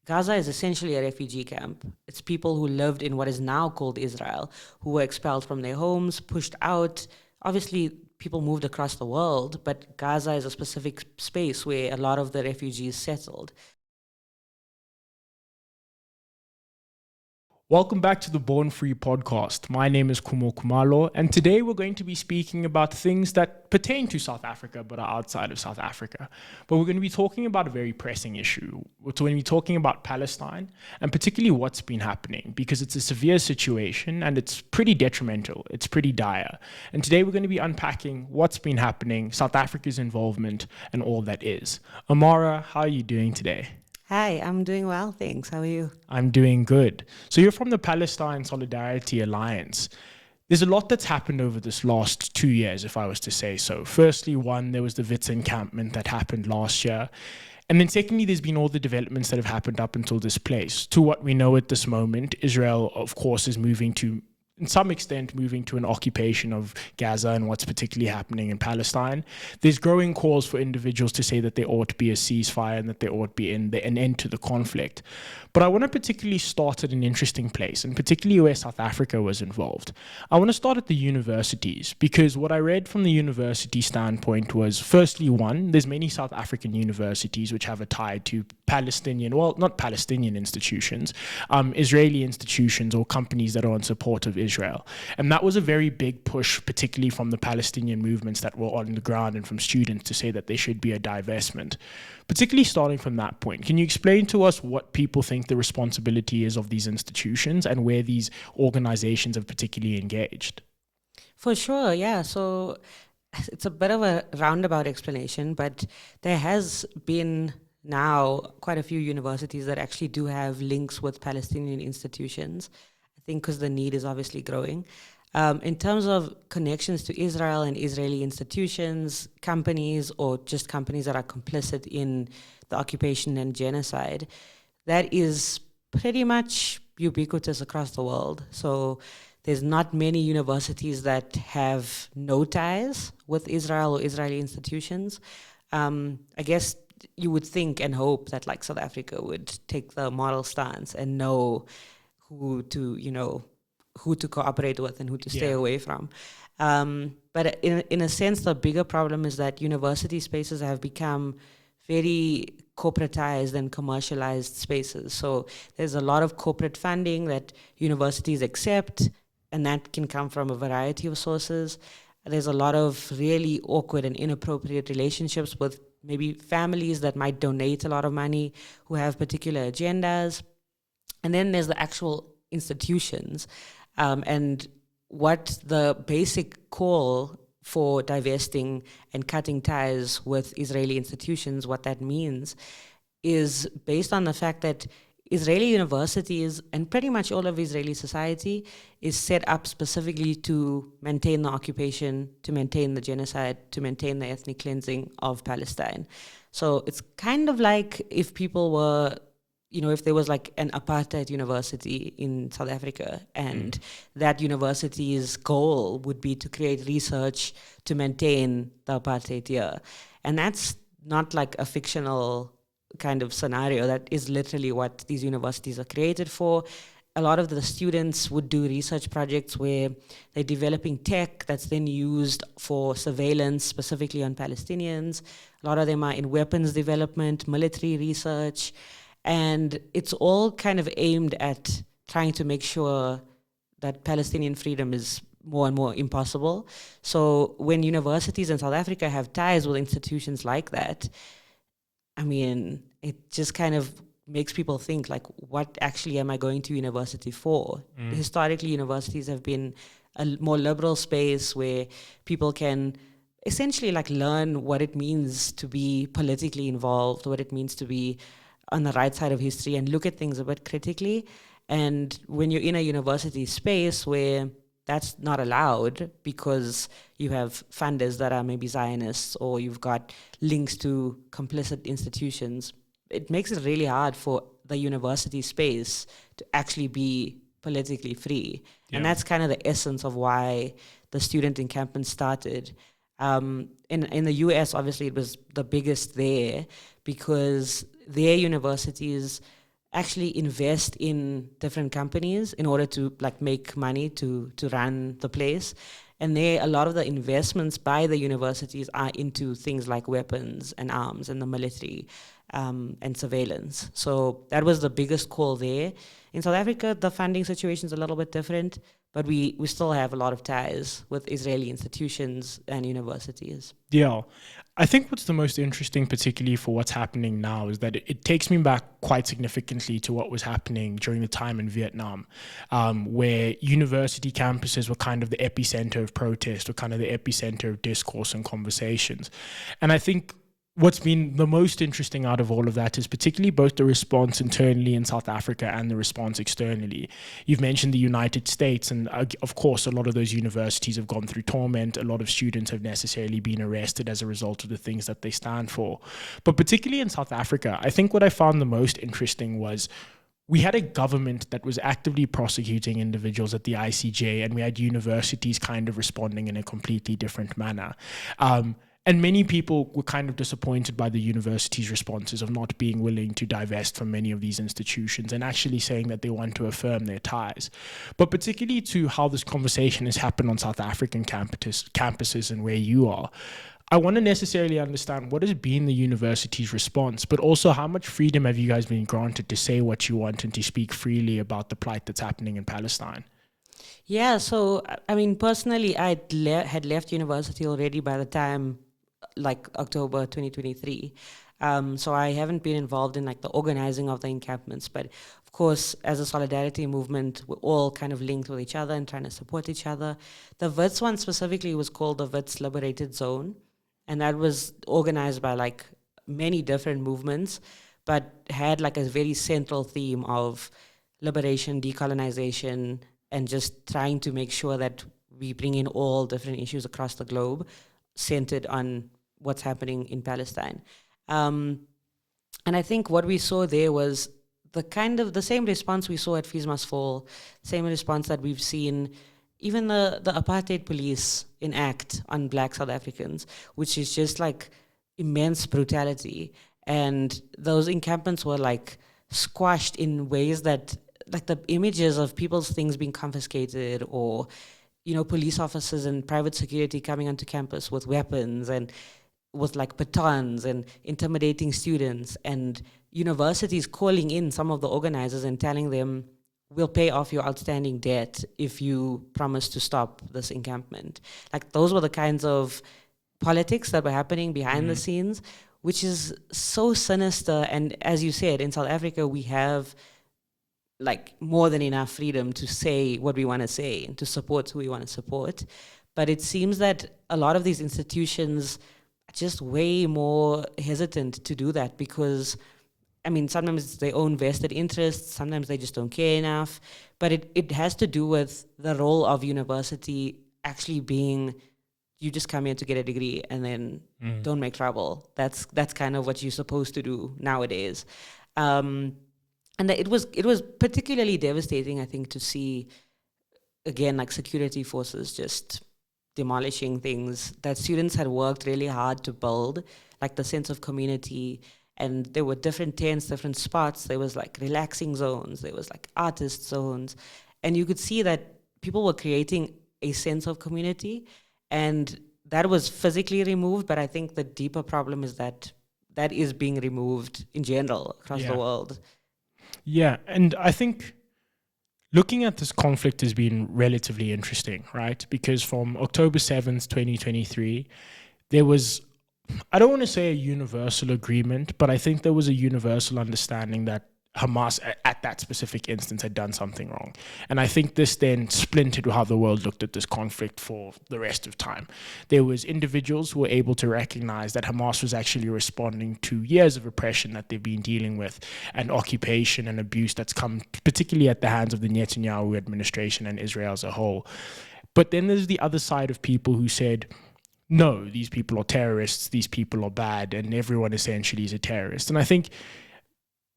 Gaza is essentially a refugee camp. It's people who lived in what is now called Israel, who were expelled from their homes, pushed out. Obviously, people moved across the world, but Gaza is a specific space where a lot of the refugees settled. Welcome back to the Born Free podcast. My name is Khumo Kumalo, and today we're going to be speaking about things that pertain to South Africa but are outside of South Africa. But we're going to be talking about a very pressing issue. We're going to be talking about Palestine and particularly what's been happening, because it's a severe situation and it's pretty detrimental. It's pretty dire. And today we're going to be unpacking what's been happening, South Africa's involvement, and all that is. Ammarah, how are you doing today? Hi, I'm doing well, thanks. How are you? I'm doing good. So you're from the Palestine Solidarity Alliance. There's a lot that's happened over this last 2 years, if I was to say so. Firstly, there was the Wits encampment that happened last year. And then secondly, there's been all the developments that have happened up until this place. To what we know at this moment, Israel, of course, is moving to an occupation of Gaza and what's particularly happening in Palestine. There's growing calls for individuals to say that there ought to be a ceasefire and that there ought to be an end to the conflict. But I want to particularly start at an interesting place, and particularly where South Africa was involved. I want to start at the universities, because what I read from the university standpoint was, firstly, there's many South African universities which have a tie to not Palestinian institutions, Israeli institutions or companies that are in support of Israel. And that was a very big push, particularly from the Palestinian movements that were on the ground and from students, to say that there should be a divestment. Particularly starting from that point, can you explain to us what people think the responsibility is of these institutions and where these organizations have particularly engaged? For sure, yeah. So it's a bit of a roundabout explanation, but there has been now quite a few universities that actually do have links with Palestinian institutions, I think because the need is obviously growing. In terms of connections to Israel and Israeli institutions, companies, or just companies that are complicit in the occupation and genocide, that is pretty much ubiquitous across the world. So there's not many universities that have no ties with Israel or Israeli institutions. I guess you would think and hope that like South Africa would take the model stance and know who to cooperate with and who to stay away from. But in a sense, the bigger problem is that university spaces have become very corporatized and commercialized spaces. So there's a lot of corporate funding that universities accept, and that can come from a variety of sources. There's a lot of really awkward and inappropriate relationships with maybe families that might donate a lot of money, who have particular agendas. And then there's the actual institutions. And what the basic call for divesting and cutting ties with Israeli institutions, what that means is based on the fact that Israeli universities and pretty much all of Israeli society is set up specifically to maintain the occupation, to maintain the genocide, to maintain the ethnic cleansing of Palestine. So it's kind of like if people were, if there was like an apartheid university in South Africa and that university's goal would be to create research to maintain the apartheid year. And that's not like a fictional kind of scenario. That is literally what these universities are created for. A lot of the students would do research projects where they're developing tech that's then used for surveillance, specifically on Palestinians. A lot of them are in weapons development, military research, and it's all kind of aimed at trying to make sure that Palestinian freedom is more and more impossible. So when universities in South Africa have ties with institutions like that, I mean, it just kind of makes people think, like, what actually am I going to university for? Historically, universities have been a more liberal space where people can essentially like learn what it means to be politically involved, what it means to be on the right side of history and look at things a bit critically. And when you're in a university space where that's not allowed because you have funders that are maybe Zionists or you've got links to complicit institutions, it makes it really hard for the university space to actually be politically free. Yeah. And that's kind of the essence of why the student encampment started. In the US, obviously, it was the biggest there because their universities actually invest in different companies in order to like make money to run the place. And a lot of the investments by the universities are into things like weapons and arms and the military, and surveillance. So that was the biggest call there. In South Africa, the funding situation is a little bit different, but we still have a lot of ties with Israeli institutions and universities. Yeah. I think what's the most interesting, particularly for what's happening now, is that it takes me back quite significantly to what was happening during the time in Vietnam, where university campuses were kind of the epicenter of protest, or kind of the epicenter of discourse and conversations. And I think what's been the most interesting out of all of that is particularly both the response internally in South Africa and the response externally. You've mentioned the United States, and of course, a lot of those universities have gone through torment. A lot of students have necessarily been arrested as a result of the things that they stand for. But particularly in South Africa, I think what I found the most interesting was we had a government that was actively prosecuting individuals at the ICJ, and we had universities kind of responding in a completely different manner. And many people were kind of disappointed by the university's responses of not being willing to divest from many of these institutions and actually saying that they want to affirm their ties. But particularly to how this conversation has happened on South African campuses and where you are, I want to necessarily understand what has been the university's response, but also how much freedom have you guys been granted to say what you want and to speak freely about the plight that's happening in Palestine? Yeah, so I mean, personally, I had left university already by the time like October 2023. So I haven't been involved in like the organizing of the encampments, but of course, as a solidarity movement, we're all kind of linked with each other and trying to support each other. The Wits one specifically was called the Wits Liberated Zone, and that was organized by like many different movements, but had like a very central theme of liberation, decolonization, and just trying to make sure that we bring in all different issues across the globe centered on what's happening in Palestine. And I think what we saw there was the same response we saw at Fees Must Fall, same response that we've seen even the apartheid police enact on Black South Africans, which is just like immense brutality. And those encampments were like squashed in ways that like the images of people's things being confiscated, or police officers and private security coming onto campus with weapons and with like batons and intimidating students, and universities calling in some of the organizers and telling them, we'll pay off your outstanding debt if you promise to stop this encampment. Like those were the kinds of politics that were happening behind the scenes, which is so sinister. And as you said, in South Africa, we have like more than enough freedom to say what we want to say and to support who we want to support. But it seems that a lot of these institutions are just way more hesitant to do that because, I mean, sometimes it's their own vested interests, sometimes they just don't care enough. But it has to do with the role of university actually being, you just come here to get a degree and then don't make trouble. That's kind of what you're supposed to do nowadays. And it was particularly devastating, I think, to see, again, like security forces just demolishing things that students had worked really hard to build, like the sense of community. And there were different tents, different spots. There was like relaxing zones. There was like artist zones. And you could see that people were creating a sense of community. And that was physically removed. But I think the deeper problem is that is being removed in general across the world. Yeah, and I think looking at this conflict has been relatively interesting, right? Because from October 7th, 2023, there was, I don't want to say a universal agreement, but I think there was a universal understanding that Hamas at that specific instance had done something wrong. And I think this then splintered how the world looked at this conflict for the rest of time. There was individuals who were able to recognize that Hamas was actually responding to years of oppression that they've been dealing with, and occupation and abuse that's come particularly at the hands of the Netanyahu administration and Israel as a whole. But then there's the other side of people who said, no, these people are terrorists, these people are bad, and everyone essentially is a terrorist. And I think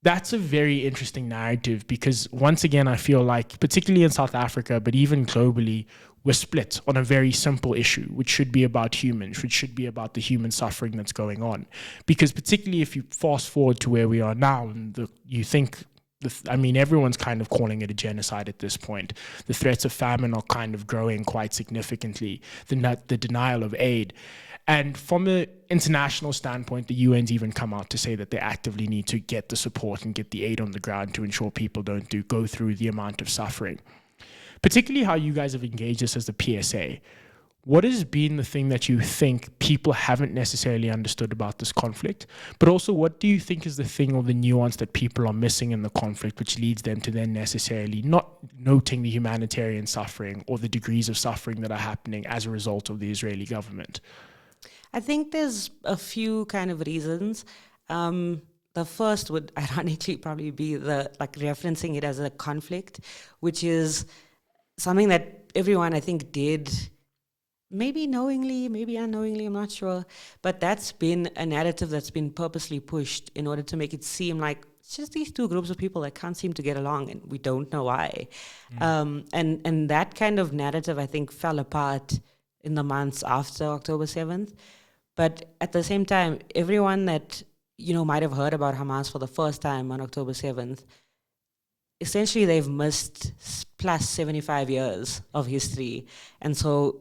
that's a very interesting narrative because, once again, I feel like, particularly in South Africa, but even globally, we're split on a very simple issue, which should be about humans, which should be about the human suffering that's going on. Because particularly if you fast forward to where we are now, and you think everyone's kind of calling it a genocide at this point. The threats of famine are kind of growing quite significantly, the denial of aid. And from an international standpoint, the UN's even come out to say that they actively need to get the support and get the aid on the ground to ensure people don't go through the amount of suffering. Particularly how you guys have engaged this as the PSA. What has been the thing that you think people haven't necessarily understood about this conflict? But also, what do you think is the thing or the nuance that people are missing in the conflict, which leads them to then necessarily not noting the humanitarian suffering or the degrees of suffering that are happening as a result of the Israeli government? I think there's a few kind of reasons. The first would ironically probably be referencing it as a conflict, which is something that everyone I think did, maybe knowingly, maybe unknowingly, I'm not sure. But that's been a narrative that's been purposely pushed in order to make it seem like it's just these two groups of people that can't seem to get along and we don't know why. And that kind of narrative, I think, fell apart in the months after October 7th. But at the same time, everyone that, might have heard about Hamas for the first time on October 7th, essentially they've missed plus 75 years of history. And so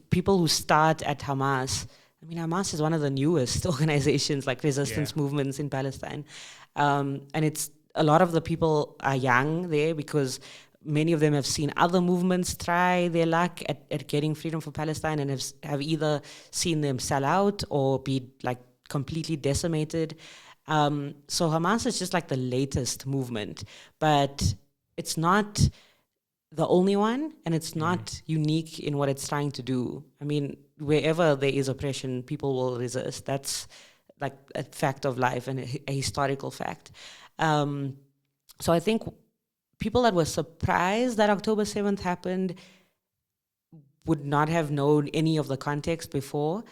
people who start at Hamas, Hamas is one of the newest organizations, like resistance movements in Palestine. And it's a lot of the people are young there because many of them have seen other movements try their luck at getting freedom for Palestine and have either seen them sell out or be completely decimated. So Hamas is just the latest movement, but it's not the only one, and it's not unique in what it's trying to do. Wherever there is oppression, people will resist. That's a fact of life and a historical fact. So I think people that were surprised that October 7th happened would not have known any of the context before.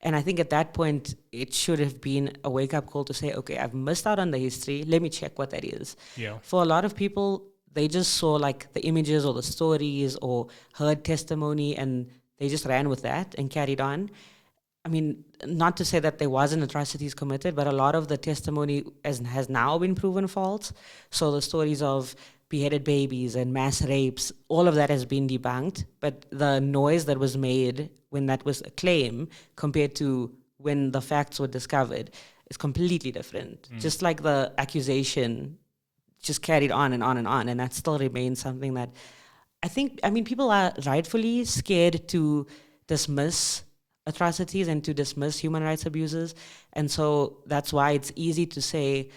And I think at that point, it should have been a wake-up call to say, okay, I've missed out on the history. Let me check what that is. Yeah. For a lot of people, they just saw the images or the stories or heard testimony and they just ran with that and carried on. Not to say that there wasn't atrocities committed, but a lot of the testimony has now been proven false. So the stories of beheaded babies and mass rapes, all of that has been debunked. But the noise that was made when that was a claim compared to when the facts were discovered is completely different. Just like the accusation just carried on and on and on. And that still remains something that I think, people are rightfully scared to dismiss atrocities and to dismiss human rights abuses. And so that's why it's easy to say,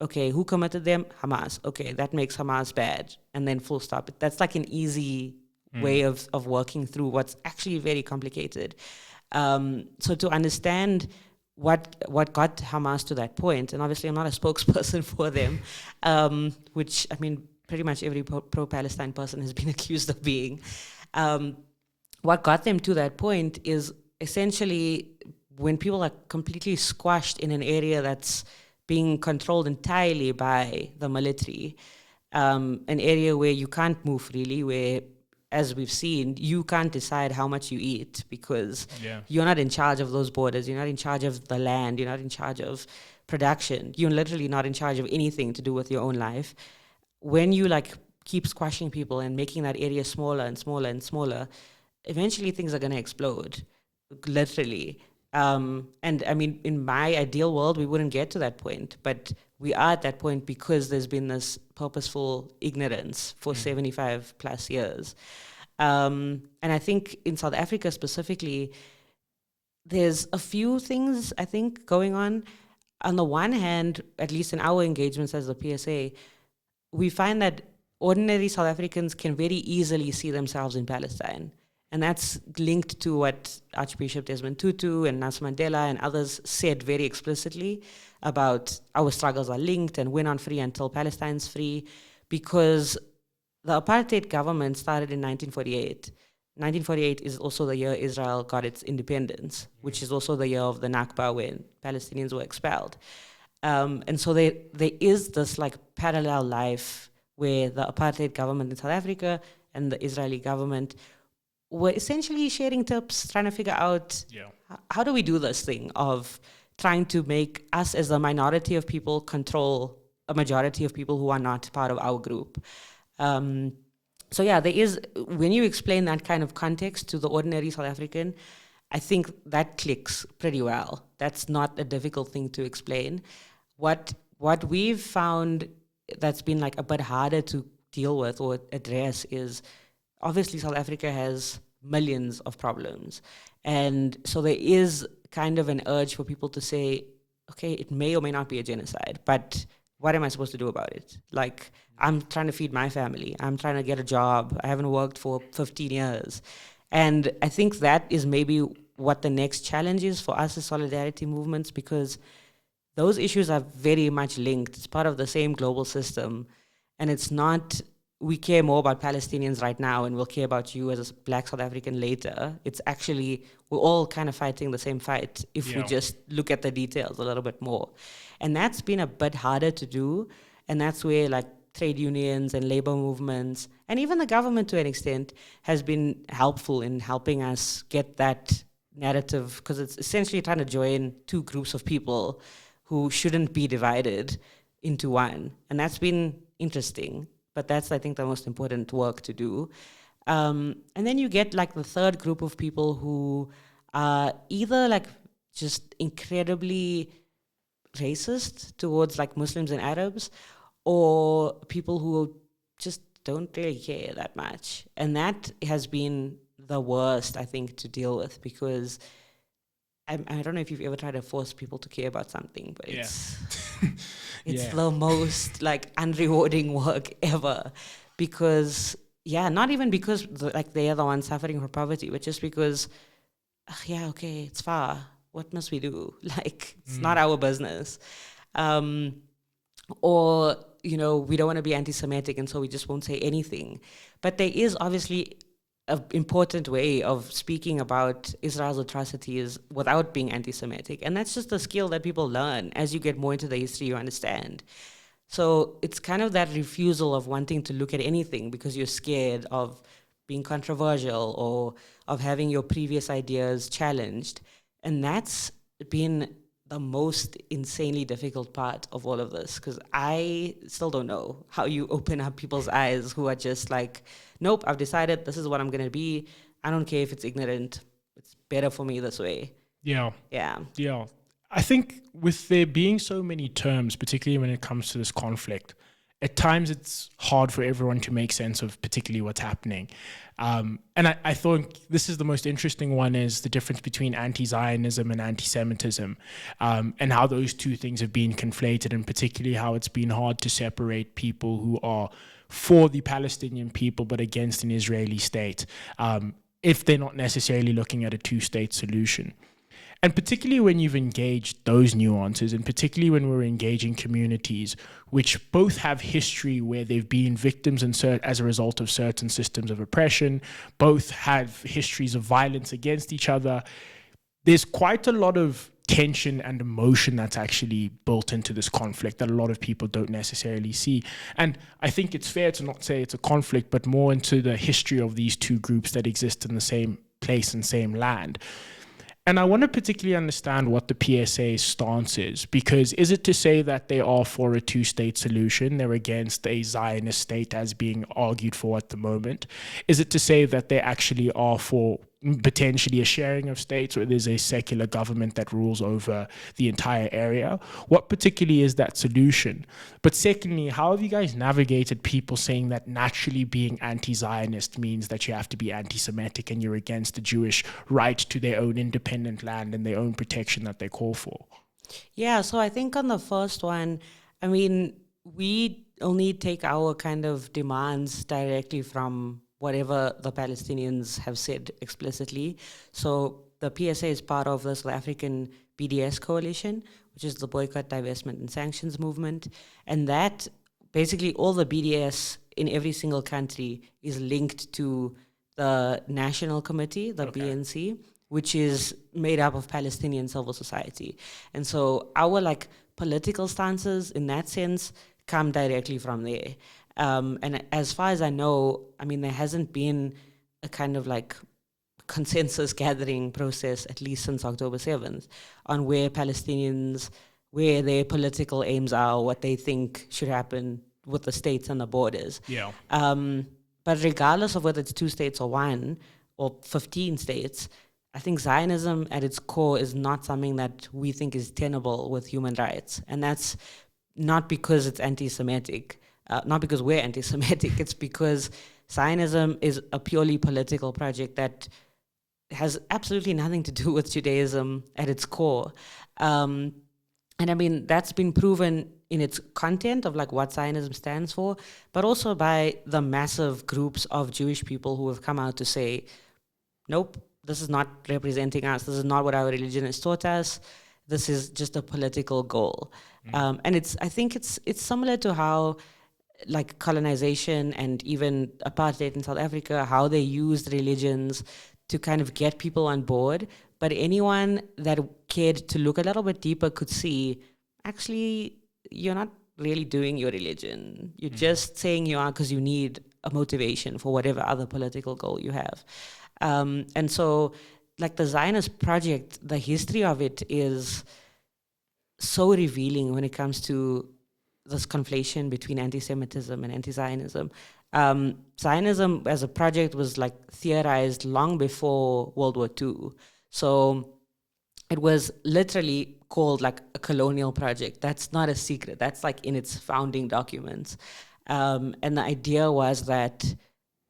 okay, who committed them? Hamas. Okay, that makes Hamas bad. And then full stop. That's an easy way of working through what's actually very complicated. So to understand what got Hamas to that point, and obviously I'm not a spokesperson for them, which, pretty much every pro-Palestine person has been accused of being. What got them to that point is essentially when people are completely squashed in an area that's being controlled entirely by the military, an area where you can't move freely, where, as we've seen, you can't decide how much you eat because you're not in charge of those borders, you're not in charge of the land, you're not in charge of production, you're literally not in charge of anything to do with your own life. When you keep squashing people and making that area smaller and smaller and smaller, eventually things are going to explode, literally. And in my ideal world, we wouldn't get to that point, but we are at that point because there's been this purposeful ignorance for 75 plus years. And I think in South Africa specifically, there's a few things, I think, going on. On the one hand, at least in our engagements as the PSA, we find that ordinary South Africans can very easily see themselves in Palestine. And that's linked to what Archbishop Desmond Tutu and Nelson Mandela and others said very explicitly about our struggles are linked and we're not free until Palestine's free, because the apartheid government started in 1948. 1948 is also the year Israel got its independence, which is also the year of the Nakba when Palestinians were expelled. And so there is this parallel life where the apartheid government in South Africa and the Israeli government were essentially sharing tips, trying to figure out how do we do this thing of trying to make us as a minority of people control a majority of people who are not part of our group. So yeah, there is, when you explain that kind of context to the ordinary South African, I think that clicks pretty well. That's not a difficult thing to explain. What we've found that's been like a bit harder to deal with or address is obviously South Africa has millions of problems. And so there is kind of an urge for people to say, okay, it may or may not be a genocide, but what am I supposed to do about it? Like, I'm trying to feed my family. I'm trying to get a job. I haven't worked for 15 years. And I think that is maybe what the next challenge is for us as solidarity movements, because those issues are very much linked. It's part of the same global system. And it's not, we care more about Palestinians right now and we'll care about you as a Black South African later. It's actually, we're all kind of fighting the same fight if we just look at the details a little bit more. And that's been a bit harder to do. And that's where like trade unions and labor movements, and even the government to an extent, has been helpful in helping us get that narrative, because it's essentially trying to join two groups of people who shouldn't be divided into one. And that's been interesting, but that's, I think, the most important work to do. And then you get like the third group of people who are either like just incredibly racist towards like Muslims and Arabs, or people who just don't really care that much. And that has been the worst, I think, to deal with, because I don't know if you've ever tried to force people to care about something, but it's the most like unrewarding work ever, because not even because like they are the ones suffering from poverty, but just because okay, it's far. What must we do? Like, it's not our business. Or, you know, we don't want to be anti-Semitic, and so we just won't say anything. But there is obviously an important way of speaking about Israel's atrocities without being anti-Semitic. And that's just a skill that people learn. As you get more into the history, you understand. So it's kind of that refusal of wanting to look at anything because you're scared of being controversial or of having your previous ideas challenged. And that's been the most insanely difficult part of all of this, because I still don't know how you open up people's eyes who are just like, nope, I've decided this is what I'm going to be. I don't care if it's ignorant. It's better for me this way. Yeah. Yeah. Yeah. I think with there being so many terms, particularly when it comes to this conflict, at times it's hard for everyone to make sense of particularly what's happening. And I thought this is the most interesting one, is the difference between anti-Zionism and anti-Semitism, and how those two things have been conflated, and particularly how it's been hard to separate people who are for the Palestinian people but against an Israeli state, if they're not necessarily looking at a two-state solution. And particularly when you've engaged those nuances, and particularly when we're engaging communities which both have history where they've been victims as a result of certain systems of oppression, both have histories of violence against each other, there's quite a lot of tension and emotion that's actually built into this conflict that a lot of people don't necessarily see. And I think it's fair to not say it's a conflict, but more into the history of these two groups that exist in the same place and same land. And I want to particularly understand what the PSA's stance is, because is it to say that they are for a two-state solution, they're against a Zionist state as being argued for at the moment? Is it to say that they actually are for potentially a sharing of states where there's a secular government that rules over the entire area? What particularly is that solution? But secondly, how have you guys navigated people saying that naturally being anti-Zionist means that you have to be anti-Semitic and you're against the Jewish right to their own independent land and their own protection that they call for? Yeah, so I think on the first one, I mean, we only take our kind of demands directly from whatever the Palestinians have said explicitly. So the PSA is part of the South African BDS coalition, which is the Boycott, Divestment and Sanctions movement. And that, basically all the BDS in every single country is linked to the National Committee, the BNC, which is made up of Palestinian civil society. And so our like political stances in that sense come directly from there. And as far as I know, I mean, there hasn't been a kind of like consensus gathering process, at least since October 7th, on where Palestinians where their political aims are, what they think should happen with the states and the borders. Yeah. But regardless of whether it's 2 states or 1 or 15 states, I think Zionism at its core is not something that we think is tenable with human rights. And that's not because it's anti-Semitic, not because we're anti-Semitic, it's because Zionism is a purely political project that has absolutely nothing to do with Judaism at its core. And I mean, that's been proven in its content of like what Zionism stands for, but also by the massive groups of Jewish people who have come out to say, nope, this is not representing us. This is not what our religion has taught us. This is just a political goal. And I think it's similar to how like colonization and even apartheid in South Africa, how they used religions to kind of get people on board. But anyone that cared to look a little bit deeper could see, actually, you're not really doing your religion. You're just saying you are because you need a motivation for whatever other political goal you have. And so, like the Zionist project, the history of it is so revealing when it comes to this conflation between anti-Semitism and anti-Zionism. Zionism as a project was like theorized long before World War II. So it was literally called like a colonial project. That's not a secret. That's like in its founding documents. And the idea was that,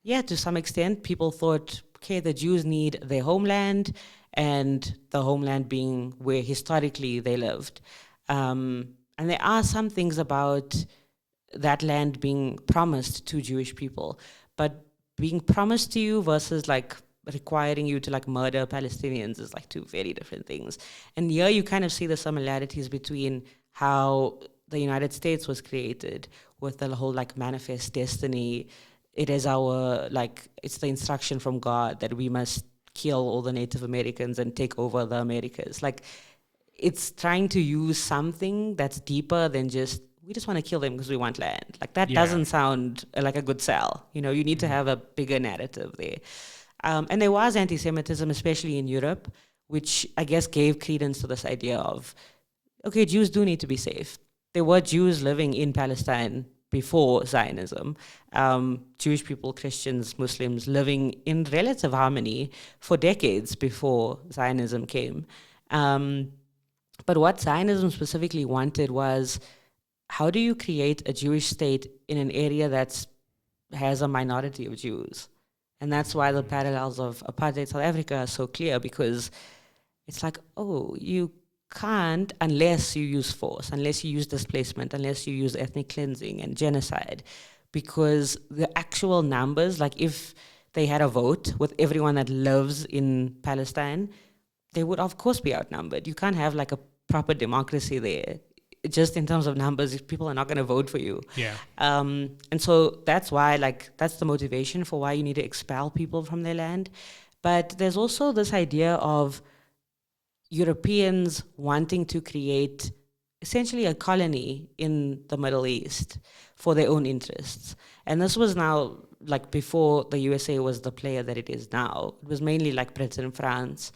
yeah, to some extent, people thought, okay, the Jews need their homeland, and the homeland being where historically they lived. And there are some things about that land being promised to Jewish people, but being promised to you versus like requiring you to like murder Palestinians is like two very different things. And here you kind of see the similarities between how the United States was created with the whole like manifest destiny. It is our, like, it's the instruction from God that we must kill all the Native Americans and take over the Americas. Like, it's trying to use something that's deeper than just, we just want to kill them because we want land. Like, that doesn't sound like a good sell. You know, you need to have a bigger narrative there. And there was anti-Semitism, especially in Europe, which I guess gave credence to this idea of, okay, Jews do need to be safe. There were Jews living in Palestine before Zionism, Jewish people, Christians, Muslims living in relative harmony for decades before Zionism came. But what Zionism specifically wanted was, how do you create a Jewish state in an area that has a minority of Jews? And that's why the parallels of apartheid South Africa are so clear, because it's like, oh, you can't unless you use force, unless you use displacement, unless you use ethnic cleansing and genocide, because the actual numbers, like if they had a vote with everyone that lives in Palestine, they would of course be outnumbered. You can't have like a proper democracy there. Just in terms of numbers, if people are not going to vote for you. Yeah. And so that's why, like, that's the motivation for why you need to expel people from their land. But there's also this idea of Europeans wanting to create essentially a colony in the Middle East for their own interests. And this was now, like, before the USA was the player that it is now. It was mainly like Britain, France,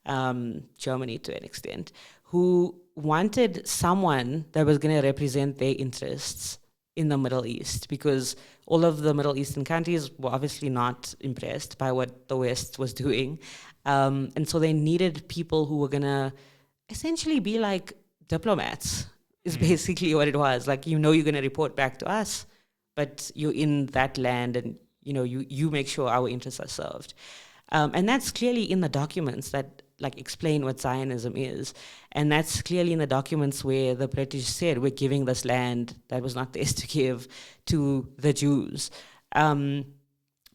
Germany to an extent, who wanted someone that was going to represent their interests in the Middle East, because all of the Middle Eastern countries were obviously not impressed by what the West was doing. And so they needed people who were going to essentially be like diplomats, is basically what it was. Like, you know, you're going to report back to us, but you're in that land and, you know, you make sure our interests are served. And that's clearly in the documents that like explain what Zionism is. And that's clearly in the documents where the British said, we're giving this land that was not theirs to give to the Jews. But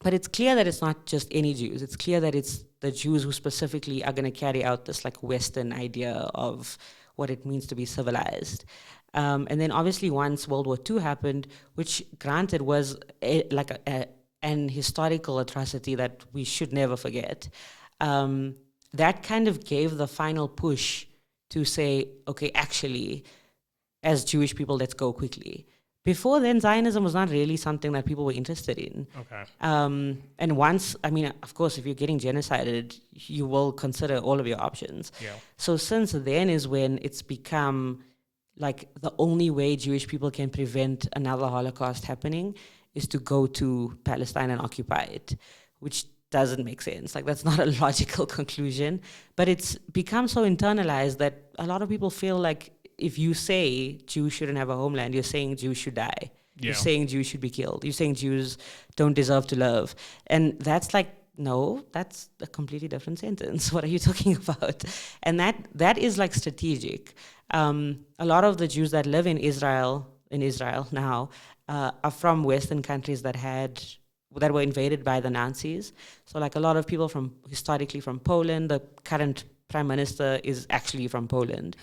it's clear that it's not just any Jews. It's clear that it's the Jews who specifically are going to carry out this like Western idea of what it means to be civilized. And then obviously once World War II happened, which granted was an historical atrocity that we should never forget, that kind of gave the final push to say, okay, actually, as Jewish people, let's go quickly. Before then, Zionism was not really something that people were interested in. Okay. And once, I mean, of course, if you're getting genocided, you will consider all of your options. Yeah. So since then is when it's become like the only way Jewish people can prevent another Holocaust happening is to go to Palestine and occupy it, which doesn't make sense. Like, that's not a logical conclusion, but it's become so internalized that a lot of people feel like if you say Jews shouldn't have a homeland, you're saying Jews should die. Yeah. You're saying Jews should be killed. You're saying Jews don't deserve to live. And that's like, no, that's a completely different sentence. What are you talking about? And that is like strategic. A lot of the Jews that live in Israel now are from Western countries that were invaded by the Nazis. So like a lot of people historically from Poland. The current prime minister is actually from Poland.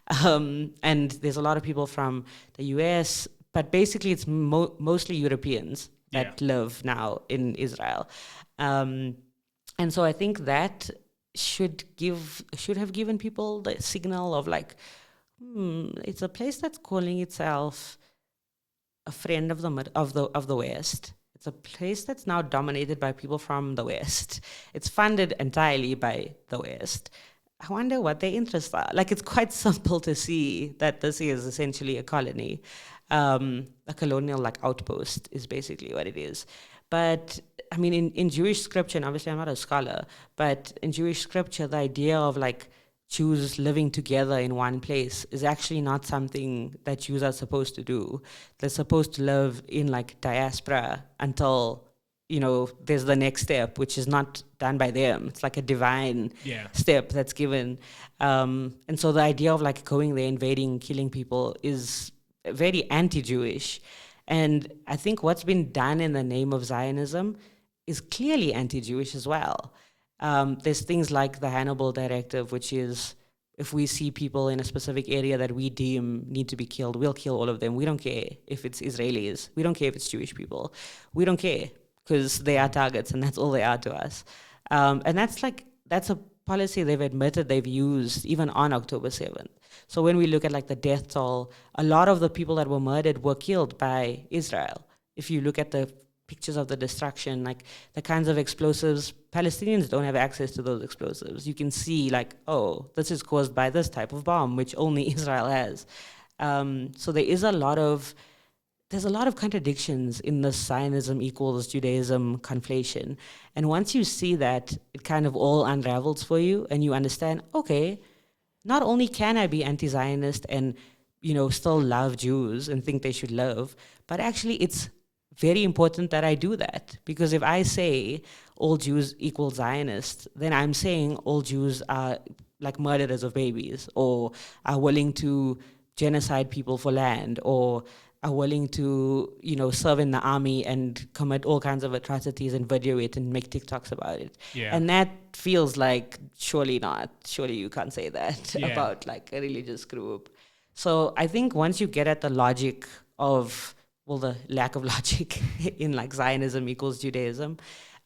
And there's a lot of people from the US, but basically it's mostly Europeans that live now in Israel. And so I think that should have given people the signal of like, it's a place that's calling itself a friend of the West. It's a place that's now dominated by people from the West. It's funded entirely by the West. I wonder what their interests are. Like, it's quite simple to see that this is essentially a colony. A colonial like outpost is basically what it is. But I mean, in Jewish scripture, and obviously I'm not a scholar, but in Jewish scripture, the idea of like Jews living together in one place is actually not something that Jews are supposed to do. They're supposed to live in like diaspora until, there's the next step, which is not done by them. It's like a divine step that's given. And so the idea of like going there, invading, killing people is very anti-Jewish. And I think what's been done in the name of Zionism is clearly anti-Jewish as well. There's things like the Hannibal Directive, which is if we see people in a specific area that we deem need to be killed, we'll kill all of them. We don't care if it's Israelis. We don't care if it's Jewish people. We don't care because they are targets and that's all they are to us. And that's a policy they've admitted they've used even on October 7th. So when we look at like the death toll, a lot of the people that were murdered were killed by Israel. If you look at the pictures of the destruction, like the kinds of explosives, Palestinians don't have access to those explosives. You can see like, oh, this is caused by this type of bomb, which only Israel has. So there's a lot of contradictions in the Zionism equals Judaism conflation. And once you see that, it kind of all unravels for you and you understand, okay, not only can I be anti-Zionist and, still love Jews and think they should live, but actually it's very important that I do that. Because if I say all Jews equal Zionists, then I'm saying all Jews are like murderers of babies or are willing to genocide people for land or are willing to, serve in the army and commit all kinds of atrocities and video it and make TikToks about it. Yeah. And that feels like, surely not. Surely you can't say that about like a religious group. So I think once you get at the logic of, the lack of logic in like Zionism equals Judaism,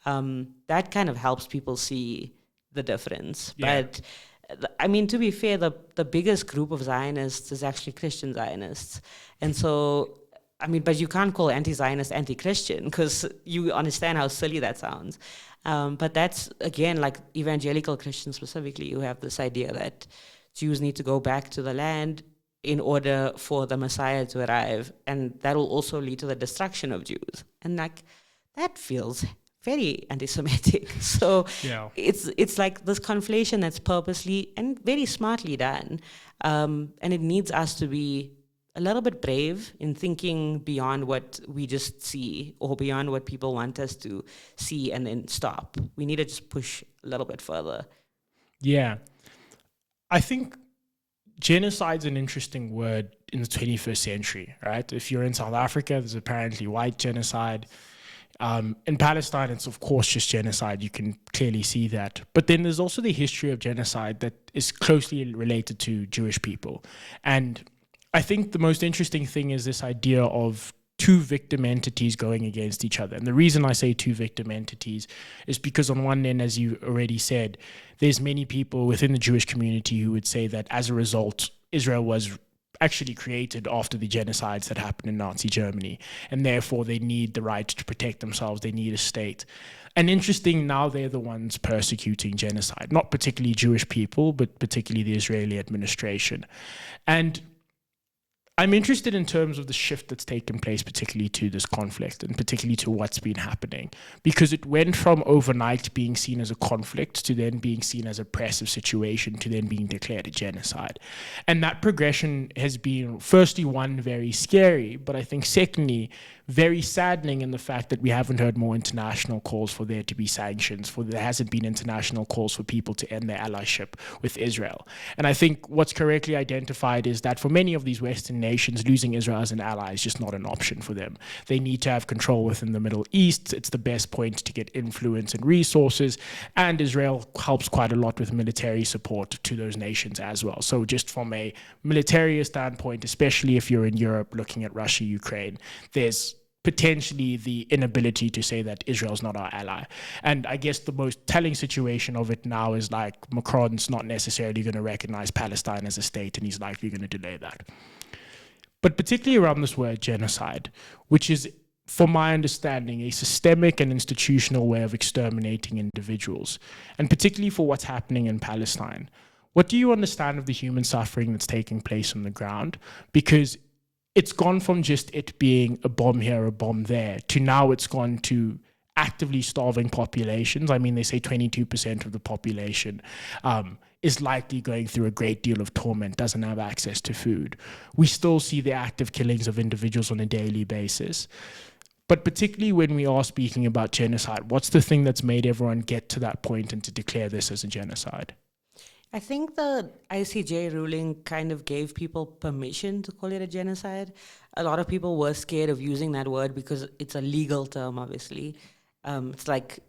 that kind of helps people see the difference. Yeah. But I mean, to be fair, the biggest group of Zionists is actually Christian Zionists. And so, I mean, but you can't call anti-Zionist anti-Christian because you understand how silly that sounds. But that's, again, like evangelical Christians specifically, who have this idea that Jews need to go back to the land in order for the Messiah to arrive. And that will also lead to the destruction of Jews. And like, that feels very anti-Semitic. So it's like this conflation that's purposely and very smartly done. And it needs us to be a little bit brave in thinking beyond what we just see or beyond what people want us to see and then stop. We need to just push a little bit further. Yeah. I think genocide's an interesting word in the 21st century, right? If you're in South Africa, there's apparently white genocide. In Palestine, it's of course just genocide. You can clearly see that. But then there's also the history of genocide that is closely related to Jewish people. And I think the most interesting thing is this idea of two victim entities going against each other. And the reason I say two victim entities is because on one end, as you already said, there's many people within the Jewish community who would say that as a result, Israel was actually created after the genocides that happened in Nazi Germany, and therefore they need the right to protect themselves, they need a state. And interesting, now they're the ones persecuting genocide, not particularly Jewish people, but particularly the Israeli administration. And I'm interested in terms of the shift that's taken place, particularly to this conflict and particularly to what's been happening, because it went from overnight being seen as a conflict to then being seen as a oppressive situation to then being declared a genocide. And that progression has been, firstly, one, very scary, but I think secondly, very saddening in the fact that we haven't heard more international calls for there to be sanctions, there hasn't been international calls for people to end their allyship with Israel. And I think what's correctly identified is that for many of these Western nations, losing Israel as an ally is just not an option for them. They need to have control within the Middle East. It's the best point to get influence and resources, and Israel helps quite a lot with military support to those nations as well. So just from a military standpoint, especially if you're in Europe looking at Russia, Ukraine, there's potentially the inability to say that Israel's not our ally. And I guess the most telling situation of it now is like Macron's not necessarily going to recognize Palestine as a state, and he's likely going to delay that. But particularly around this word genocide, which is, from my understanding, a systemic and institutional way of exterminating individuals, and particularly for what's happening in Palestine. What do you understand of the human suffering that's taking place on the ground? Because it's gone from just it being a bomb here, a bomb there, to now it's gone to actively starving populations. I mean, they say 22% of the population is likely going through a great deal of torment, doesn't have access to food. We still see the active killings of individuals on a daily basis. But particularly when we are speaking about genocide, what's the thing that's made everyone get to that point and to declare this as a genocide? I think the ICJ ruling kind of gave people permission to call it a genocide. A lot of people were scared of using that word because it's a legal term, obviously. It's like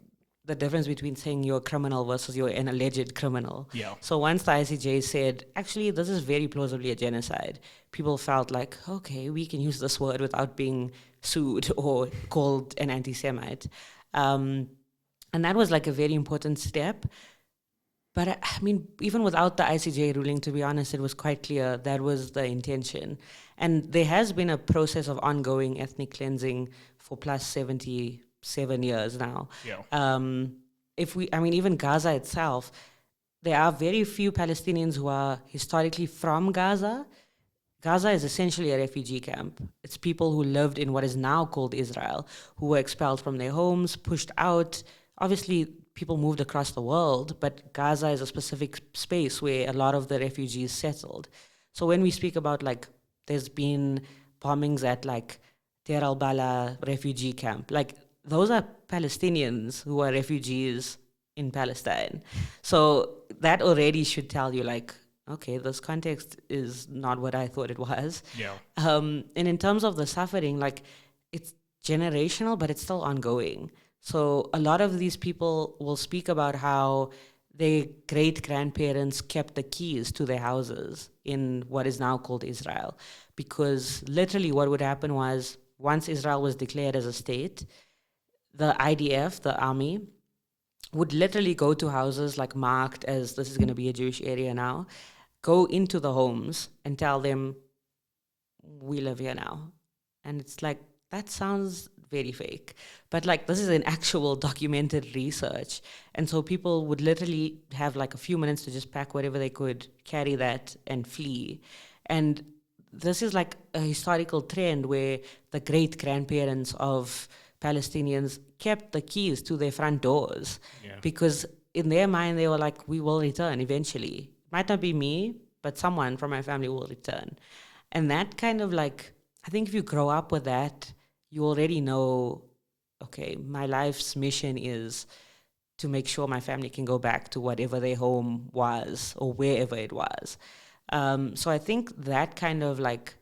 the difference between saying you're a criminal versus you're an alleged criminal. Yeah. So once the ICJ said, actually, this is very plausibly a genocide, people felt like, okay, we can use this word without being sued or called an anti-Semite. And that was like a very important step. But I mean, even without the ICJ ruling, to be honest, it was quite clear that was the intention. And there has been a process of ongoing ethnic cleansing for plus 77 years now. Yeah. Even Gaza itself, there are very few Palestinians who are historically from Gaza. Gaza is essentially a refugee camp. It's people who lived in what is now called Israel, who were expelled from their homes, pushed out. Obviously, people moved across the world, but Gaza is a specific space where a lot of the refugees settled. So when we speak about, like, there's been bombings at, like, Deir al-Bala refugee camp, like, those are Palestinians who are refugees in Palestine. So that already should tell you, like, okay, this context is not what I thought it was. Yeah. And in terms of the suffering, like, it's generational, but it's still ongoing. So a lot of these people will speak about how their great-grandparents kept the keys to their houses in what is now called Israel. Because literally what would happen was, once Israel was declared as a state, the IDF, the army, would literally go to houses like marked as this is going to be a Jewish area now, go into the homes and tell them, we live here now. And it's like, that sounds very fake. But like, this is an actual documented research. And so people would literally have like a few minutes to just pack whatever they could, carry that and flee. And this is like a historical trend where the great-grandparents of Palestinians kept the keys to their front doors because in their mind, they were like, we will return eventually. Might not be me, but someone from my family will return. And that kind of like, I think if you grow up with that, you already know, okay, my life's mission is to make sure my family can go back to whatever their home was or wherever it was. So I think that kind of like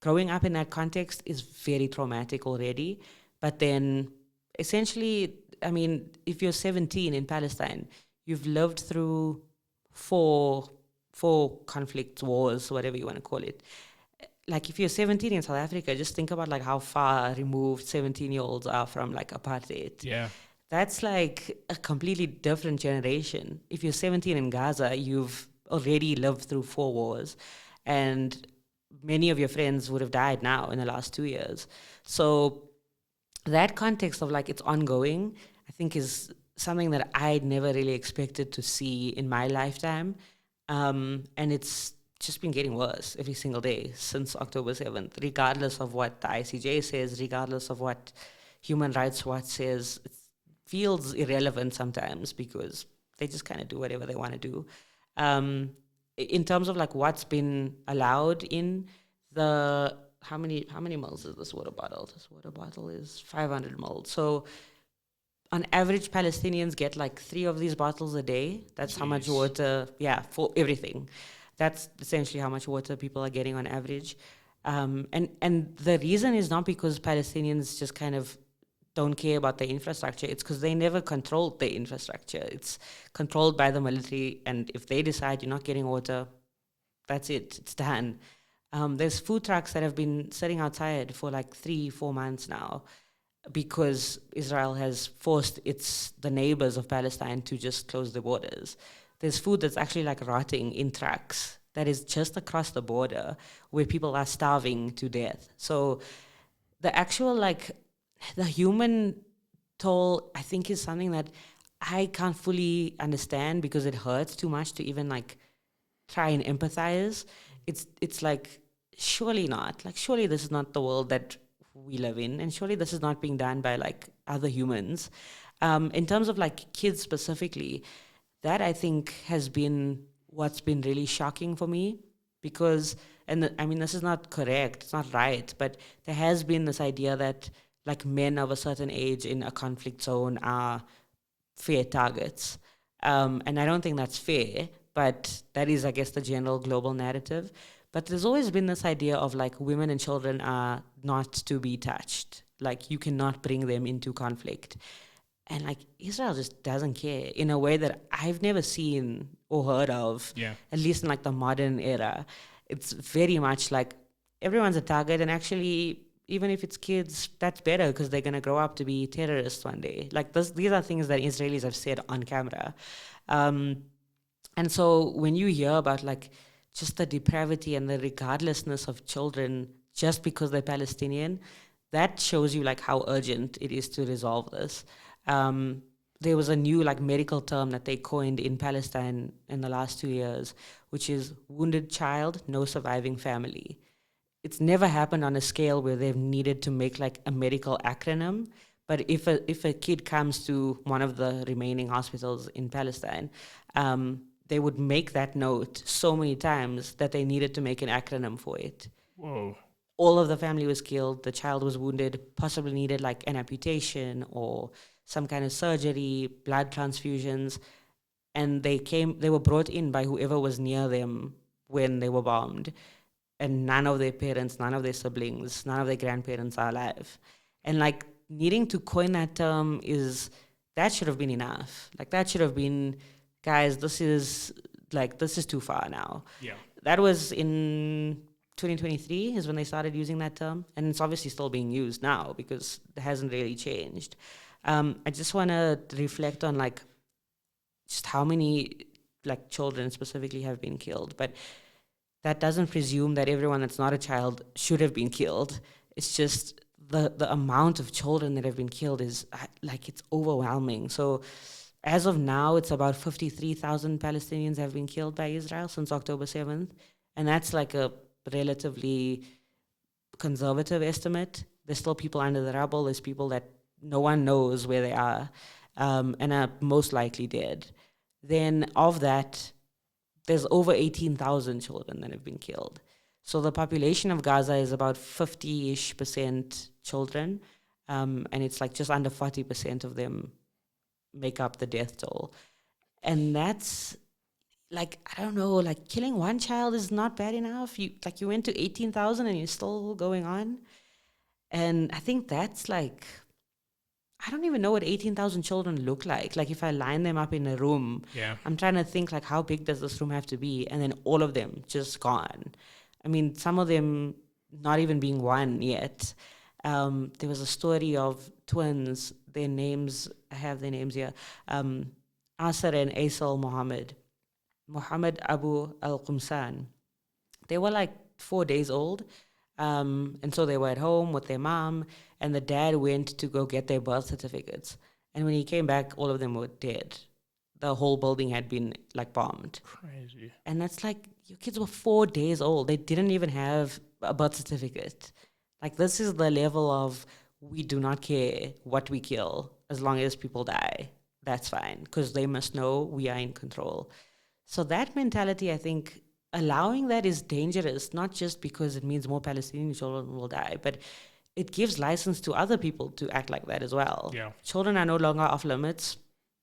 growing up in that context is very traumatic already. But then essentially, I mean, if you're 17 in Palestine, you've lived through four conflicts, wars, whatever you want to call it. Like if you're 17 in South Africa, just think about like how far removed 17-year-olds are from like apartheid. Yeah. That's like a completely different generation. If you're 17 in Gaza, you've already lived through 4 wars, and many of your friends would have died now in the last 2 years. So that context of like it's ongoing, I think is something that I'd never really expected to see in my lifetime. And it's just been getting worse every single day since October 7th, regardless of what the ICJ says, regardless of what Human Rights Watch says. It feels irrelevant sometimes because they just kind of do whatever they want to do. In terms of like what's been allowed in the, how many mils is this water bottle? This water bottle is 500 mils. So on average, Palestinians get like 3 of these bottles a day. That's how much water, for everything. That's essentially how much water people are getting on average. And the reason is not because Palestinians just kind of don't care about the infrastructure. It's because they never controlled the infrastructure. It's controlled by the military, and if they decide you're not getting water, that's it. It's done. There's food trucks that have been sitting outside for like 3-4 months now because Israel has forced the neighbors of Palestine to just close the borders. There's food that's actually like rotting in trucks that is just across the border where people are starving to death. So the actual like the human toll, I think, is something that I can't fully understand because it hurts too much to even like try and empathize. It's like, surely not. Like, surely this is not the world that we live in, and surely this is not being done by like other humans. In terms of like kids specifically, that I think has been what's been really shocking for me because, I mean, this is not correct, it's not right, but there has been this idea that like men of a certain age in a conflict zone are fair targets. And I don't think that's fair, but that is, I guess, the general global narrative. But there's always been this idea of like women and children are not to be touched. Like you cannot bring them into conflict. And like Israel just doesn't care in a way that I've never seen or heard of, at least in like the modern era. It's very much like everyone's a target, and actually, even if it's kids, that's better because they're going to grow up to be terrorists one day. Like these are things that Israelis have said on camera. And so when you hear about like just the depravity and the regardlessness of children just because they're Palestinian, that shows you like how urgent it is to resolve this. There was a new like medical term that they coined in Palestine in the last 2 years, which is wounded child, no surviving family. It's never happened on a scale where they've needed to make like a medical acronym. But if a kid comes to one of the remaining hospitals in Palestine, they would make that note so many times that they needed to make an acronym for it. Whoa. All of the family was killed. The child was wounded, possibly needed like an amputation or some kind of surgery, blood transfusions. And they were brought in by whoever was near them when they were bombed. And none of their parents, none of their siblings, none of their grandparents are alive. And like needing to coin that term that should have been enough. Like that should have been, guys, this is too far now. Yeah. That was in 2023 is when they started using that term. And it's obviously still being used now because it hasn't really changed. I just want to reflect on like just how many like children specifically have been killed. But that doesn't presume that everyone that's not a child should have been killed. It's just the amount of children that have been killed is like, it's overwhelming. So as of now, it's about 53,000 Palestinians have been killed by Israel since October 7th. And that's like a relatively conservative estimate. There's still people under the rubble. There's people that no one knows where they are and are most likely dead. Then of that, there's over 18,000 children that have been killed. So the population of Gaza is about 50-ish% children, and it's like just under 40% of them make up the death toll. And that's like, I don't know, like killing one child is not bad enough. You went to 18,000 and you're still going on. And I think that's like, I don't even know what 18,000 children look like. Like if I line them up in a room, I'm trying to think like how big does this room have to be? And then all of them just gone. I mean, some of them not even being one yet. There was a story of twins, their names, I have their names here, Asr and Aisal Muhammad Abu al-Qumsan. They were like 4 days old. And so they were at home with their mom, and the dad went to go get their birth certificates. And when he came back, all of them were dead. The whole building had been like bombed. Crazy. And that's like, your kids were 4 days old. They didn't even have a birth certificate. Like, this is the level of, we do not care what we kill as long as people die. That's fine, because they must know we are in control. So that mentality, I think, allowing that is dangerous, not just because it means more Palestinian children will die, but it gives license to other people to act like that as well. Yeah. Children are no longer off limits.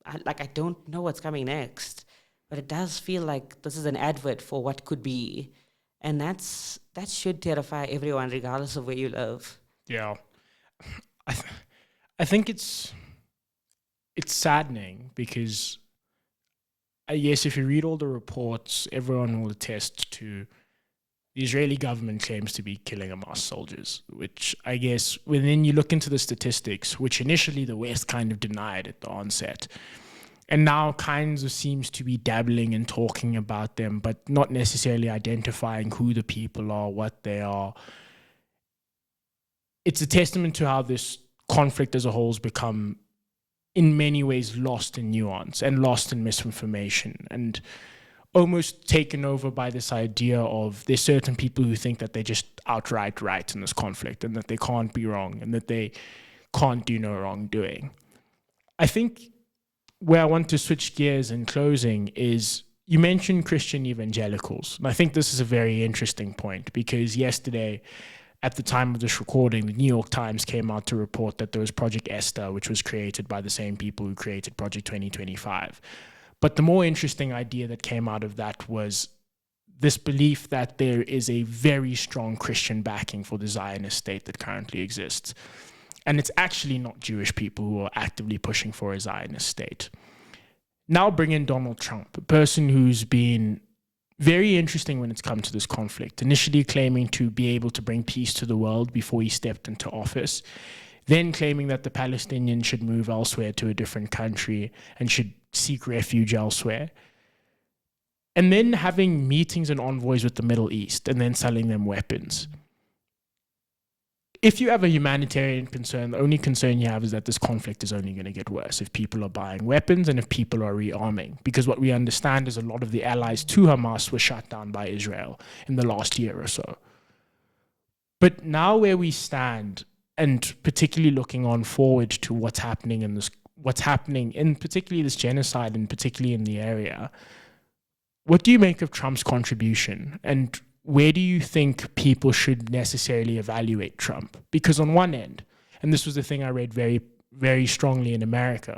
I don't know what's coming next, but it does feel like this is an advert for what could be. And that should terrify everyone, regardless of where you live. Yeah. I think it's saddening because, yes, if you read all the reports, everyone will attest to the Israeli government claims to be killing Hamas soldiers, which I guess when then you look into the statistics, which initially the West kind of denied at the onset, and now kind of seems to be dabbling and talking about them, but not necessarily identifying who the people are, what they are. It's a testament to how this conflict as a whole has become, in many ways, lost in nuance and lost in misinformation and almost taken over by this idea of there's certain people who think that they're just outright right in this conflict and that they can't be wrong and that they can't do no wrongdoing. I think where I want to switch gears in closing is you mentioned Christian evangelicals. And I think this is a very interesting point because yesterday, at the time of this recording, the New York Times came out to report that there was Project Esther, which was created by the same people who created Project 2025. But the more interesting idea that came out of that was this belief that there is a very strong Christian backing for the Zionist state that currently exists. And it's actually not Jewish people who are actively pushing for a Zionist state. Now bring in Donald Trump, a person who's been very interesting when it's come to this conflict, initially claiming to be able to bring peace to the world before he stepped into office, then claiming that the Palestinians should move elsewhere to a different country and should seek refuge elsewhere, and then having meetings and envoys with the Middle East and then selling them weapons. If you have a humanitarian concern, the only concern you have is that this conflict is only going to get worse if people are buying weapons and if people are rearming. Because what we understand is a lot of the allies to Hamas were shut down by Israel in the last year or so. But now where we stand, and particularly looking on forward to what's happening in particularly this genocide and particularly in the area, what do you make of Trump's contribution? And where do you think people should necessarily evaluate Trump? Because on one end, and this was the thing I read very, very strongly in America,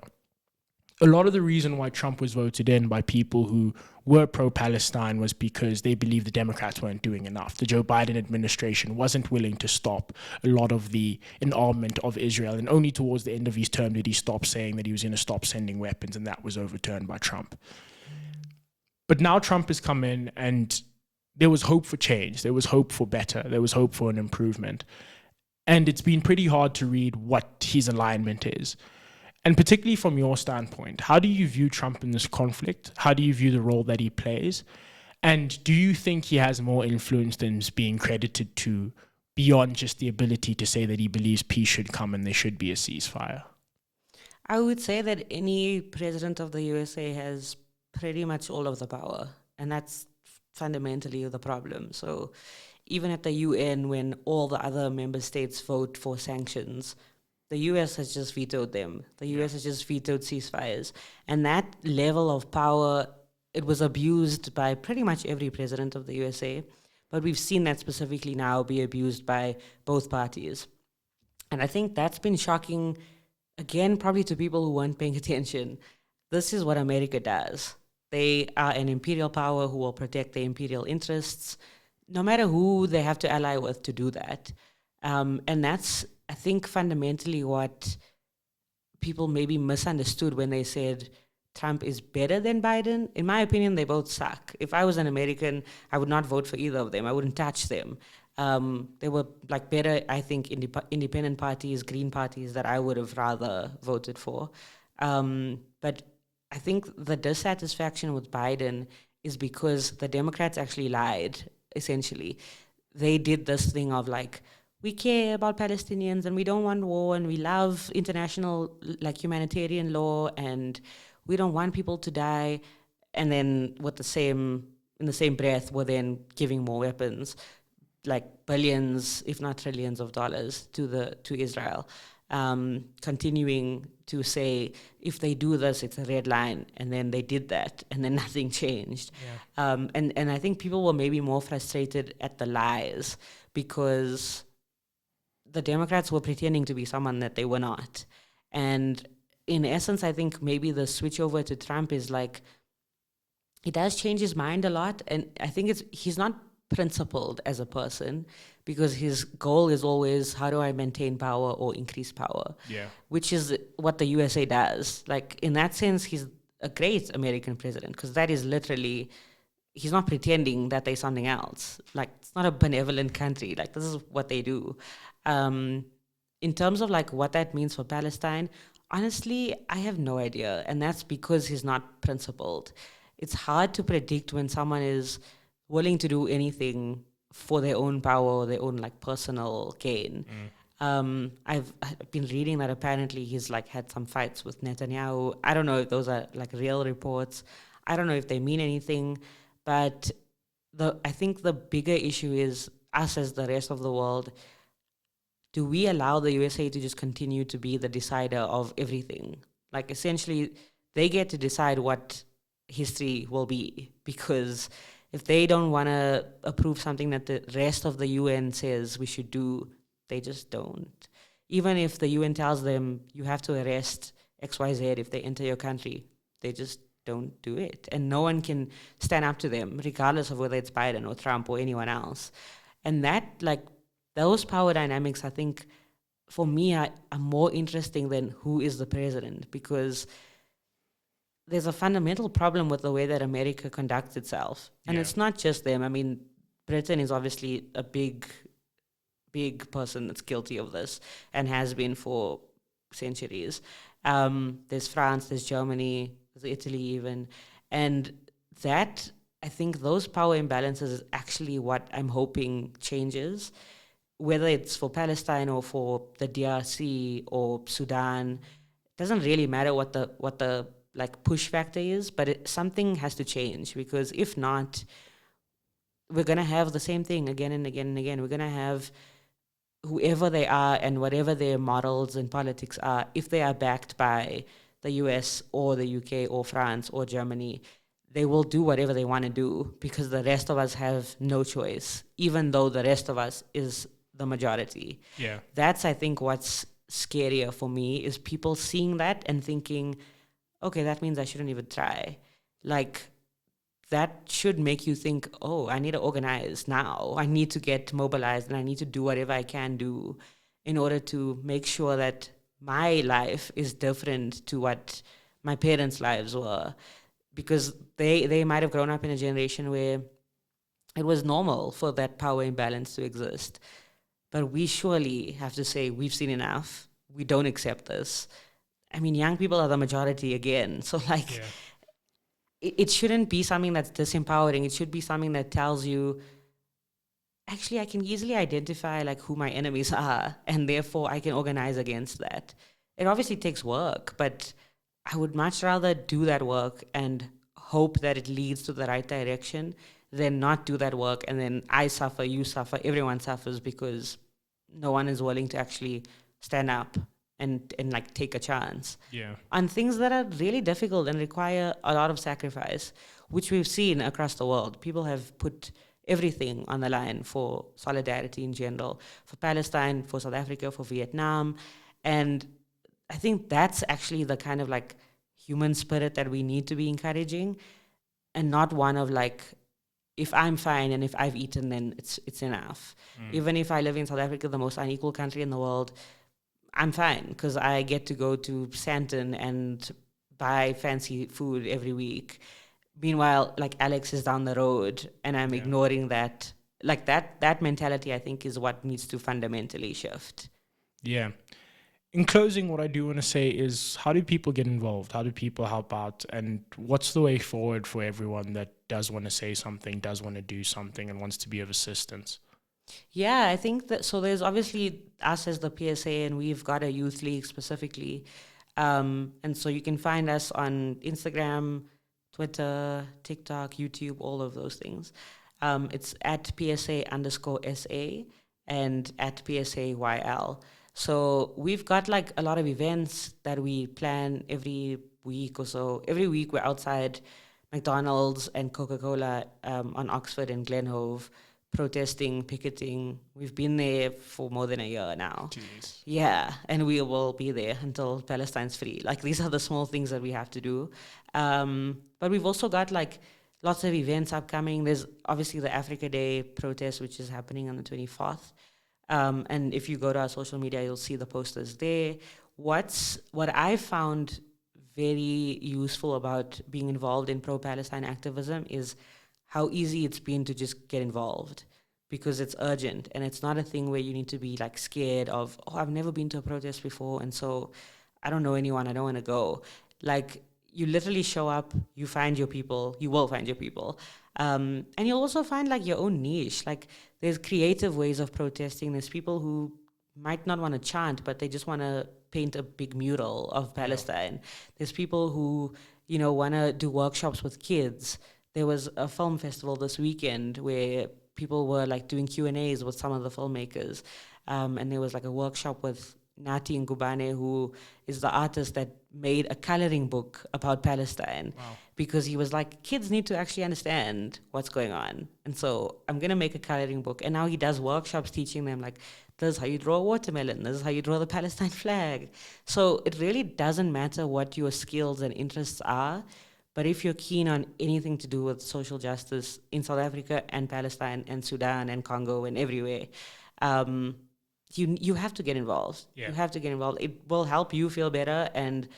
a lot of the reason why Trump was voted in by people who were pro-Palestine was because they believed the Democrats weren't doing enough. The Joe Biden administration wasn't willing to stop a lot of the enarmament of Israel, and only towards the end of his term did he stop saying that he was going to stop sending weapons, and that was overturned by Trump. But now Trump has come in, and there was hope for change. There was hope for better. There was hope for an improvement. And it's been pretty hard to read what his alignment is. And particularly from your standpoint, how do you view Trump in this conflict? How do you view the role that he plays? And do you think he has more influence than is being credited to, beyond just the ability to say that he believes peace should come and there should be a ceasefire? I would say that any president of the USA has pretty much all of the power. And that's fundamentally the problem. So even at the UN, when all the other member states vote for sanctions, the US has just vetoed them. The US has just vetoed ceasefires. And that level of power, it was abused by pretty much every president of the USA. But we've seen that specifically now be abused by both parties. And I think that's been shocking, again, probably to people who weren't paying attention. This is what America does. They are an imperial power who will protect their imperial interests, no matter who they have to ally with to do that. And that's, I think, fundamentally what people maybe misunderstood when they said Trump is better than Biden. In my opinion, they both suck. If I was an American, I would not vote for either of them. I wouldn't touch them. They were like better, I think, independent parties, green parties that I would have rather voted for. But I think the dissatisfaction with Biden is because the Democrats actually lied, essentially. They did this thing of like, we care about Palestinians and we don't want war and we love international like humanitarian law and we don't want people to die. And then with the same in the same breath, were then giving more weapons, like billions, if not trillions of dollars to Israel, continuing to say, if they do this, it's a red line, and then they did that, and then nothing changed. And I think people were maybe more frustrated at the lies because the Democrats were pretending to be someone that they were not. And in essence, I think maybe the switch over to Trump is like, he does change his mind a lot. And I think he's not principled as a person, because his goal is always, how do I maintain power or increase power? Which is what the USA does. Like, in that sense, he's a great American president, because that is literally, he's not pretending that there's something else. Like, it's not a benevolent country. Like, this is what they do. In terms of like what that means for Palestine, honestly, I have no idea. And that's because he's not principled. It's hard to predict when someone is willing to do anything for their own power or their own like personal gain. I've been reading that apparently he's like had some fights with Netanyahu. I don't know if those are like real reports. I don't know if they mean anything, but I think the bigger issue is us as the rest of the world. Do we allow the USA to just continue to be the decider of everything? Like, essentially, they get to decide what history will be, because if they don't want to approve something that the rest of the UN says we should do, they just don't. Even if the UN tells them you have to arrest XYZ if they enter your country, they just don't do it. And no one can stand up to them, regardless of whether it's Biden or Trump or anyone else. And that, like, those power dynamics, I think, for me, are more interesting than who is the president, because there's a fundamental problem with the way that America conducts itself. And it's not just them. I mean, Britain is obviously a big person that's guilty of this and has been for centuries. There's France, there's Germany, there's Italy even. And that, I think those power imbalances is actually what I'm hoping changes, whether it's for Palestine or for the DRC or Sudan. It doesn't really matter what the like push factor is, but something has to change, because if not, we're going to have the same thing again and again and again. We're going to have whoever they are and whatever their models and politics are, if they are backed by the US or the UK or France or Germany, they will do whatever they want to do, because the rest of us have no choice, even though the rest of us is the majority. That's, I think, what's scarier for me, is people seeing that and thinking, okay, that means I shouldn't even try. Like, that should make you think, oh, I need to organize now. I need to get mobilized, and I need to do whatever I can do in order to make sure that my life is different to what my parents' lives were. Because they might have grown up in a generation where it was normal for that power imbalance to exist. But we surely have to say, we've seen enough. We don't accept this. I mean, young people are the majority again. So, like, it shouldn't be something that's disempowering. It should be something that tells you, actually, I can easily identify, like, who my enemies are, and therefore I can organize against that. It obviously takes work, but I would much rather do that work and hope that it leads to the right direction than not do that work, and then I suffer, you suffer, everyone suffers, because no one is willing to actually stand up and like take a chance on things that are really difficult and require a lot of sacrifice, which we've seen across the world. People have put everything on the line for solidarity in general, for Palestine, for South Africa, for Vietnam. And I think that's actually the kind of like human spirit that we need to be encouraging, and not one of like, if I'm fine and if I've eaten, then it's enough. Even if I live in South Africa, the most unequal country in the world, I'm fine, because I get to go to Santon and buy fancy food every week. Meanwhile, like, Alex is down the road and I'm ignoring that. Like, that mentality, I think, is what needs to fundamentally shift. Yeah. In closing, what I do want to say is, how do people get involved? How do people help out? And what's the way forward for everyone that does want to say something, does want to do something, and wants to be of assistance? Yeah, I think that, so there's obviously us as the PSA, and we've got a youth league specifically. And so you can find us on Instagram, Twitter, TikTok, YouTube, all of those things. It's at PSA_SA and at PSAYL. So we've got like a lot of events that we plan every week or so. Every week we're outside McDonald's and Coca-Cola on Oxford and Glenhove protesting, picketing. We've been there for more than a year now. Jeez. Yeah, and we will be there until Palestine's free. Like, these are the small things that we have to do. But we've also got like lots of events upcoming. There's obviously the Africa Day protest, which is happening on the 24th. And if you go to our social media, you'll see the posters there. What I found very useful about being involved in pro-Palestine activism is how easy it's been to just get involved, because it's urgent and it's not a thing where you need to be like scared of, oh, I've never been to a protest before, and so I don't know anyone, I don't want to go. Like, you literally show up, you find your people, you will find your people. And you'll also find like your own niche. Like, there's creative ways of protesting. There's people who might not want to chant, but they just want to paint a big mural of Palestine. Yeah. There's people who, want to do workshops with kids. There was a film festival this weekend where people were like doing Q&As with some of the filmmakers. And there was like a workshop with Nati Ngubane, who is the artist that made a coloring book about Palestine. Wow. Because he was like, kids need to actually understand what's going on. And so I'm going to make a coloring book. And now he does workshops teaching them, like, this is how you draw a watermelon. This is how you draw the Palestine flag. So it really doesn't matter what your skills and interests are. But if you're keen on anything to do with social justice in South Africa and Palestine and Sudan and Congo and everywhere, you have to get involved. Yeah. You have to get involved. It will help you feel better, and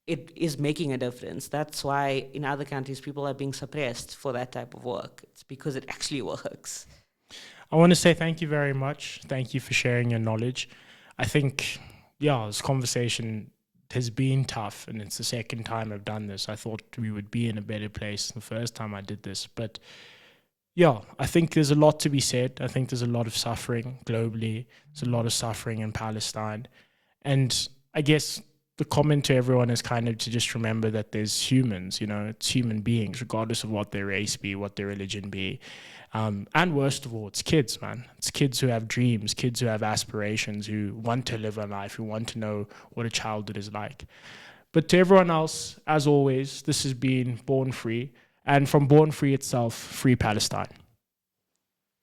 it is making a difference. That's why in other countries people are being suppressed for that type of work. It's because it actually works. I want to say thank you very much. Thank you for sharing your knowledge. I think, this conversation has been tough, and it's the second time I've done this. I thought we would be in a better place the first time I did this. But I think there's a lot to be said. I think there's a lot of suffering globally. There's a lot of suffering in Palestine. And I guess the comment to everyone is kind of to just remember that there's humans, it's human beings, regardless of what their race be, what their religion be. And worst of all, it's kids, man. It's kids who have dreams, kids who have aspirations, who want to live a life, who want to know what a childhood is like. But to everyone else, as always, this has been Born Free. And from Born Free itself, Free Palestine.